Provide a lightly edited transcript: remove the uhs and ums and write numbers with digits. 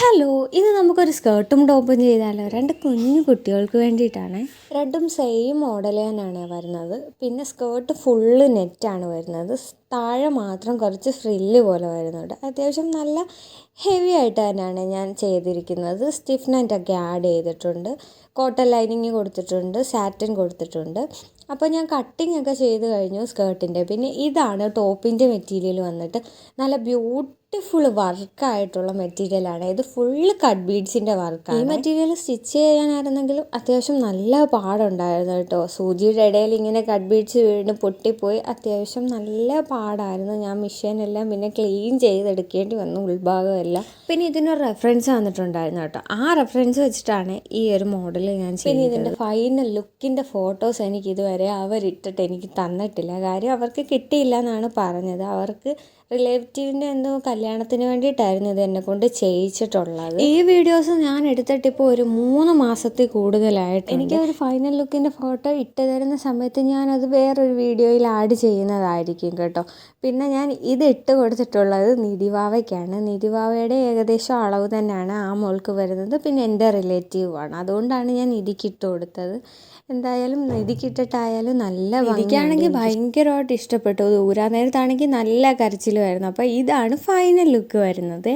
Hello, ഇത് നമുക്കൊരു സ്കേർട്ടും ടോപ്പും ചെയ്താലോ? രണ്ട് കുഞ്ഞു കുട്ടികൾക്ക് വേണ്ടിയിട്ടാണ്. രണ്ടും സെയിം മോഡൽ തന്നെയാണ് വരുന്നത്. പിന്നെ സ്കേർട്ട് ഫുള്ള് നെറ്റാണ് വരുന്നത്. താഴെ മാത്രം കുറച്ച് ഫ്രില്ല് പോലെ വരുന്നുണ്ട്. അത്യാവശ്യം നല്ല ഹെവി ആയിട്ട് തന്നെയാണ് ഞാൻ ചെയ്തിരിക്കുന്നത്. സ്റ്റിഫ്നെറ്റൊക്കെ ആഡ് ചെയ്തിട്ടുണ്ട്. കോട്ടൺ ലൈനിങ് കൊടുത്തിട്ടുണ്ട്, സാറ്റിൻ കൊടുത്തിട്ടുണ്ട്. അപ്പോൾ ഞാൻ കട്ടിങ് ഒക്കെ ചെയ്ത് കഴിഞ്ഞു സ്കേർട്ടിൻ്റെ. പിന്നെ ഇതാണ് ടോപ്പിൻ്റെ മെറ്റീരിയൽ വന്നിട്ട് നല്ല ബ്യൂട്ടിഫുൾ വർക്കായിട്ടുള്ള മെറ്റീരിയലാണ്. ഇത് ഫുള്ള് കട്ട് ബീഡ്സിൻ്റെ വർക്കാണ്. ഈ മെറ്റീരിയൽ സ്റ്റിച്ച് ചെയ്യാനായിരുന്നെങ്കിലും അത്യാവശ്യം നല്ല പാടുണ്ടായിരുന്നു കേട്ടോ. സൂചിയുടെ ഇടയിൽ ഇങ്ങനെ കട്ട് ബീഡ്സ് വീണ് പൊട്ടിപ്പോയി അത്യാവശ്യം നല്ല പാടായിരുന്നു. ഞാൻ മെഷീനെല്ലാം പിന്നെ ക്ലീൻ ചെയ്തെടുക്കേണ്ടി വന്നു ഉൾഭാഗമെല്ലാം. പിന്നെ ഇതിനൊരു റെഫറൻസ് വന്നിട്ടുണ്ടായിരുന്നു കേട്ടോ. ആ റെഫറൻസ് വെച്ചിട്ടാണ് ഈ ഒരു മോഡൽ ഞാൻ ചെയ്തത്. പിന്നെ ഇതിൻ്റെ ഫൈനൽ ലുക്കിൻ്റെ ഫോട്ടോസ് എനിക്ക് ഇതുവരെ അവരിട്ടിട്ട് എനിക്ക് തന്നിട്ടില്ല. കാര്യം അവർക്ക് കിട്ടിയില്ല എന്നാണ് പറഞ്ഞത്. അവർക്ക് റിലേറ്റീവിൻ്റെ എന്തോ കല്യാണത്തിന് വേണ്ടിയിട്ടായിരുന്നു ഇത് എന്നെ കൊണ്ട് ചെയ്യിച്ചിട്ടുള്ളത്. ഈ വീഡിയോസ് ഞാൻ എടുത്തിട്ട് ഇപ്പോൾ ഒരു 3 മാസത്തിൽ കൂടുതലായിട്ട്. എനിക്ക് ഒരു ഫൈനൽ ലുക്കിൻ്റെ ഫോട്ടോ ഇട്ട് തരുന്ന സമയത്ത് ഞാനത് വേറൊരു വീഡിയോയിൽ ആഡ് ചെയ്യുന്നതായിരിക്കും കേട്ടോ. പിന്നെ ഞാൻ ഇത് ഇട്ട് കൊടുത്തിട്ടുള്ളത് നിധിവാവയ്ക്കാണ്. നിധിവാവയുടെ ഏകദേശം അളവ് തന്നെയാണ് ആ മോൾക്ക് വരുന്നത്. പിന്നെ എൻ്റെ റിലേറ്റീവാണ്, അതുകൊണ്ടാണ് ഞാൻ നിധിക്കിട്ട് കൊടുത്തത്. എന്തായാലും നിധിക്കിട്ടിട്ടായാലും നല്ല എനിക്കാണെങ്കിൽ ഭയങ്കരമായിട്ട് ഇഷ്ടപ്പെട്ടു. ഊരാൻ നേരത്താണെങ്കിൽ നല്ല കരച്ചിലുമായിരുന്നു. അപ്പോൾ ഇതാണ് ഫൈനൽ ലുക്ക് വരുന്നത്.